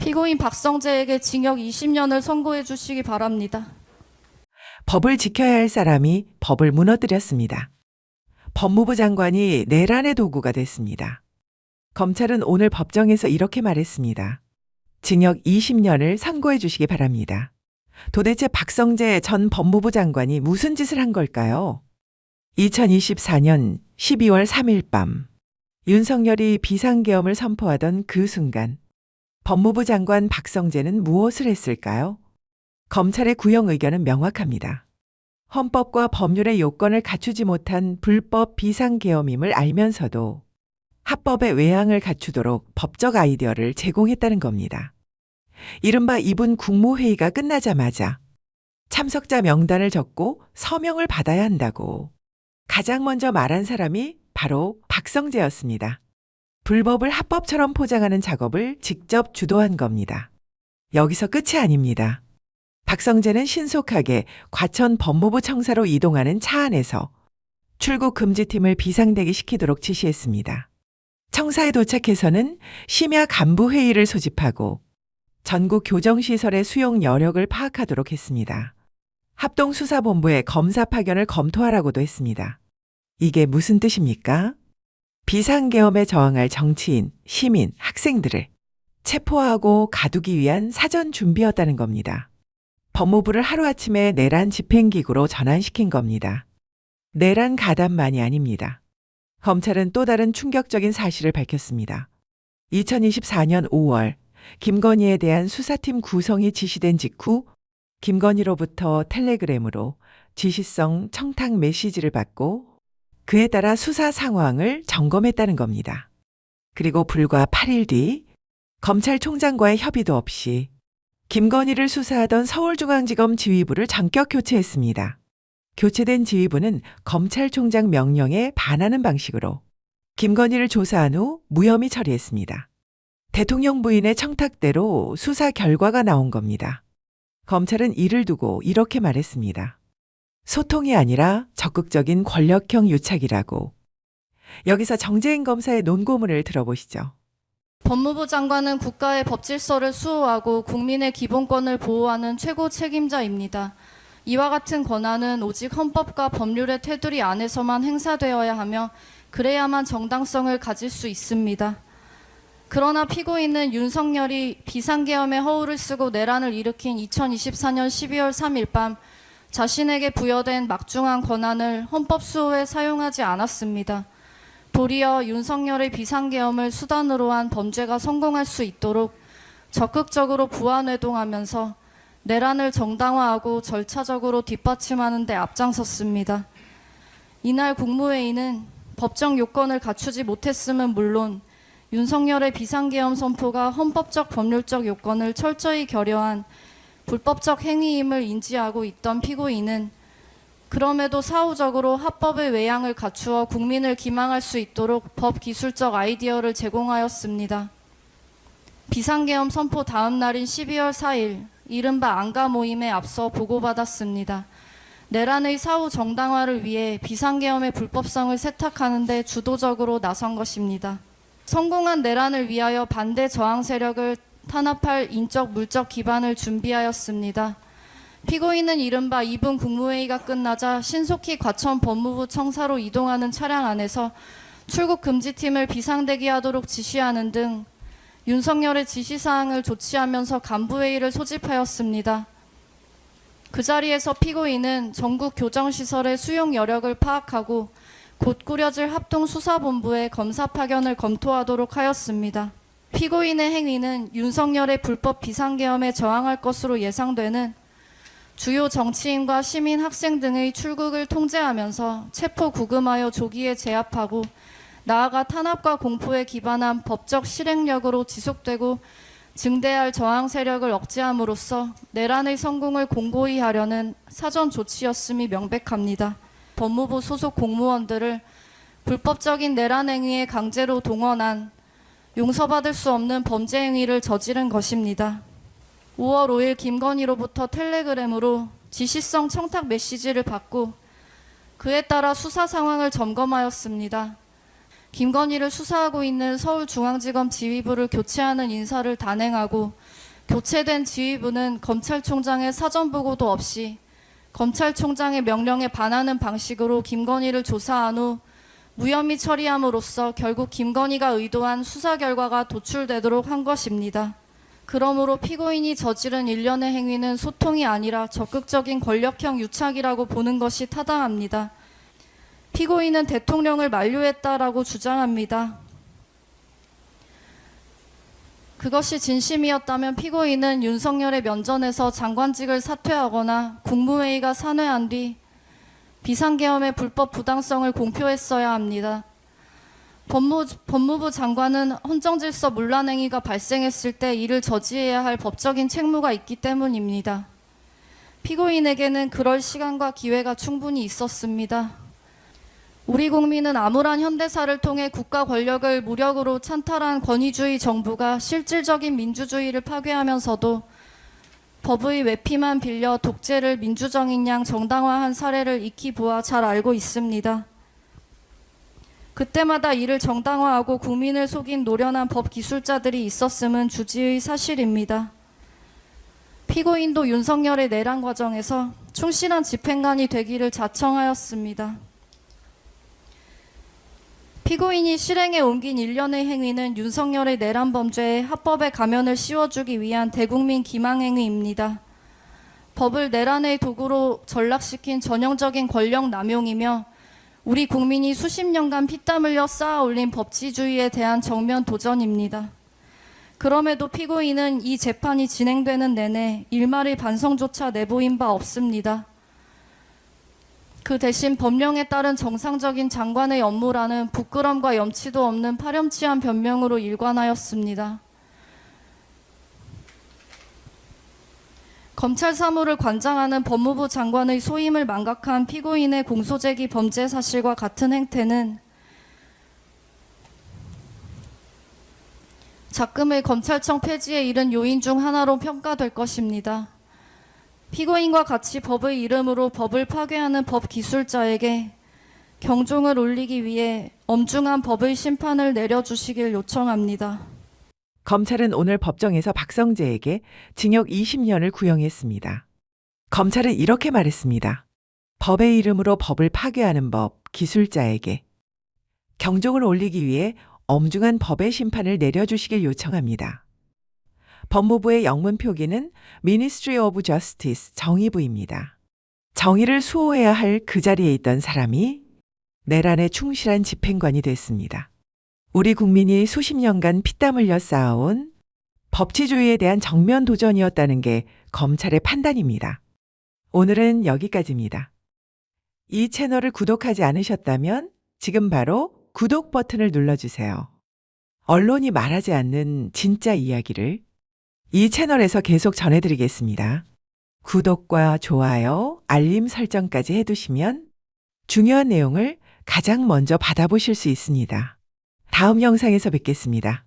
피고인 박성재에게 징역 20년을 선고해 주시기 바랍니다. 법을 지켜야 할 사람이 법을 무너뜨렸습니다. 법무부 장관이 내란의 도구가 됐습니다. 검찰은 오늘 법정에서 이렇게 말했습니다. 징역 20년을 선고해 주시기 바랍니다. 도대체 박성재 전 법무부 장관이 무슨 짓을 한 걸까요? 2024년 12월 3일 밤 윤석열이 비상계엄을 선포하던 그 순간 법무부 장관 박성재는 무엇을 했을까요? 검찰의 구형 의견은 명확합니다. 헌법과 법률의 요건을 갖추지 못한 불법 비상계엄임을 알면서도 합법의 외양을 갖추도록 법적 아이디어를 제공했다는 겁니다. 이른바 이분 국무회의가 끝나자마자 참석자 명단을 적고 서명을 받아야 한다고 가장 먼저 말한 사람이 바로 박성재였습니다. 불법을 합법처럼 포장하는 작업을 직접 주도한 겁니다. 여기서 끝이 아닙니다. 박성재는 신속하게 과천 법무부 청사로 이동하는 차 안에서 출국 금지팀을 비상대기 시키도록 지시했습니다. 청사에 도착해서는 심야 간부 회의를 소집하고 전국 교정시설의 수용 여력을 파악하도록 했습니다. 합동수사본부에 검사 파견을 검토하라고도 했습니다. 이게 무슨 뜻입니까? 비상계엄에 저항할 정치인, 시민, 학생들을 체포하고 가두기 위한 사전 준비였다는 겁니다. 법무부를 하루아침에 내란 집행기구로 전환시킨 겁니다. 내란 가담만이 아닙니다. 검찰은 또 다른 충격적인 사실을 밝혔습니다. 2024년 5월 김건희에 대한 수사팀 구성이 지시된 직후 김건희로부터 텔레그램으로 지시성 청탁 메시지를 받고 그에 따라 수사 상황을 점검했다는 겁니다. 그리고 불과 8일 뒤 검찰총장과의 협의도 없이 김건희를 수사하던 서울중앙지검 지휘부를 전격 교체했습니다. 교체된 지휘부는 검찰총장 명령에 반하는 방식으로 김건희를 조사한 후 무혐의 처리했습니다. 대통령 부인의 청탁대로 수사 결과가 나온 겁니다. 검찰은 이를 두고 이렇게 말했습니다. 소통이 아니라 적극적인 권력형 유착이라고. 여기서 정재인 검사의 논고문을 들어보시죠. 법무부 장관은 국가의 법질서를 수호하고 국민의 기본권을 보호하는 최고 책임자입니다. 이와 같은 권한은 오직 헌법과 법률의 테두리 안에서만 행사되어야 하며 그래야만 정당성을 가질 수 있습니다. 그러나 피고인은 윤석열이 비상계엄의 허울을 쓰고 내란을 일으킨 2024년 12월 3일 밤 자신에게 부여된 막중한 권한을 헌법 수호에 사용하지 않았습니다. 도리어 윤석열의 비상계엄을 수단으로 한 범죄가 성공할 수 있도록 적극적으로 부안회동하면서 내란을 정당화하고 절차적으로 뒷받침하는 데 앞장섰습니다. 이날 국무회의는 법정 요건을 갖추지 못했음은 물론 윤석열의 비상계엄 선포가 헌법적 법률적 요건을 철저히 결여한 불법적 행위임을 인지하고 있던 피고인은 그럼에도 사후적으로 합법의 외양을 갖추어 국민을 기망할 수 있도록 법기술적 아이디어를 제공하였습니다. 비상계엄 선포 다음 날인 12월 4일 이른바 안가 모임에 앞서 보고받았습니다. 내란의 사후 정당화를 위해 비상계엄의 불법성을 세탁하는 데 주도적으로 나선 것입니다. 성공한 내란을 위하여 반대 저항 세력을 탄압할 인적 물적 기반을 준비하였습니다. 피고인은 이른바 2분 국무회의가 끝나자 신속히 과천 법무부 청사로 이동하는 차량 안에서 출국 금지팀을 비상대기하도록 지시하는 등 윤석열의 지시사항을 조치하면서 간부회의를 소집하였습니다. 그 자리에서 피고인은 전국 교정시설의 수용 여력을 파악하고 곧 꾸려질 합동수사본부에 검사 파견을 검토하도록 하였습니다. 피고인의 행위는 윤석열의 불법 비상계엄에 저항할 것으로 예상되는 주요 정치인과 시민, 학생 등의 출국을 통제하면서 체포 구금하여 조기에 제압하고 나아가 탄압과 공포에 기반한 법적 실행력으로 지속되고 증대할 저항 세력을 억제함으로써 내란의 성공을 공고히 하려는 사전 조치였음이 명백합니다. 법무부 소속 공무원들을 불법적인 내란 행위에 강제로 동원한 용서받을 수 없는 범죄 행위를 저지른 것입니다. 5월 5일 김건희로부터 텔레그램으로 지시성 청탁 메시지를 받고 그에 따라 수사 상황을 점검하였습니다. 김건희를 수사하고 있는 서울중앙지검 지휘부를 교체하는 인사를 단행하고 교체된 지휘부는 검찰총장의 사전 보고도 없이 검찰총장의 명령에 반하는 방식으로 김건희를 조사한 후 무혐의 처리함으로써 결국 김건희가 의도한 수사 결과가 도출되도록 한 것입니다. 그러므로 피고인이 저지른 일련의 행위는 소통이 아니라 적극적인 권력형 유착이라고 보는 것이 타당합니다. 피고인은 대통령을 만류했다라고 주장합니다. 그것이 진심이었다면 피고인은 윤석열의 면전에서 장관직을 사퇴하거나 국무회의가 산회한 뒤 비상계엄의 불법 부당성을 공표했어야 합니다. 법무부 장관은 헌정질서 문란 행위가 발생했을 때 이를 저지해야 할 법적인 책무가 있기 때문입니다. 피고인에게는 그럴 시간과 기회가 충분히 있었습니다. 우리 국민은 암울한 현대사를 통해 국가 권력을 무력으로 찬탈한 권위주의 정부가 실질적인 민주주의를 파괴하면서도 법의 외피만 빌려 독재를 민주정인 양 정당화한 사례를 익히 보아 잘 알고 있습니다. 그때마다 이를 정당화하고 국민을 속인 노련한 법 기술자들이 있었음은 주지의 사실입니다. 피고인도 윤석열의 내란 과정에서 충실한 집행관이 되기를 자청하였습니다. 피고인이 실행에 옮긴 일련의 행위는 윤석열의 내란 범죄에 합법의 가면을 씌워주기 위한 대국민 기망행위입니다. 법을 내란의 도구로 전락시킨 전형적인 권력 남용이며 우리 국민이 수십 년간 피땀 흘려 쌓아 올린 법치주의에 대한 정면 도전입니다. 그럼에도 피고인은 이 재판이 진행되는 내내 일말의 반성조차 내보인 바 없습니다. 그 대신 법령에 따른 정상적인 장관의 업무라는 부끄럼과 염치도 없는 파렴치한 변명으로 일관하였습니다. 검찰 사무를 관장하는 법무부 장관의 소임을 망각한 피고인의 공소제기 범죄 사실과 같은 행태는 작금의 검찰청 폐지에 이른 요인 중 하나로 평가될 것입니다. 피고인과 같이 법의 이름으로 법을 파괴하는 법 기술자에게 경종을 울리기 위해 엄중한 법의 심판을 내려주시길 요청합니다. 검찰은 오늘 법정에서 박성재에게 징역 20년을 구형했습니다. 검찰은 이렇게 말했습니다. 법의 이름으로 법을 파괴하는 법 기술자에게 경종을 올리기 위해 엄중한 법의 심판을 내려주시길 요청합니다. 법무부의 영문 표기는 Ministry of Justice 정의부입니다. 정의를 수호해야 할 그 자리에 있던 사람이 내란에 충실한 집행관이 됐습니다. 우리 국민이 수십 년간 피땀 흘려 쌓아온 법치주의에 대한 정면 도전이었다는 게 검찰의 판단입니다. 오늘은 여기까지입니다. 이 채널을 구독하지 않으셨다면 지금 바로 구독 버튼을 눌러주세요. 언론이 말하지 않는 진짜 이야기를 이 채널에서 계속 전해드리겠습니다. 구독과 좋아요, 알림 설정까지 해두시면 중요한 내용을 가장 먼저 받아보실 수 있습니다. 다음 영상에서 뵙겠습니다.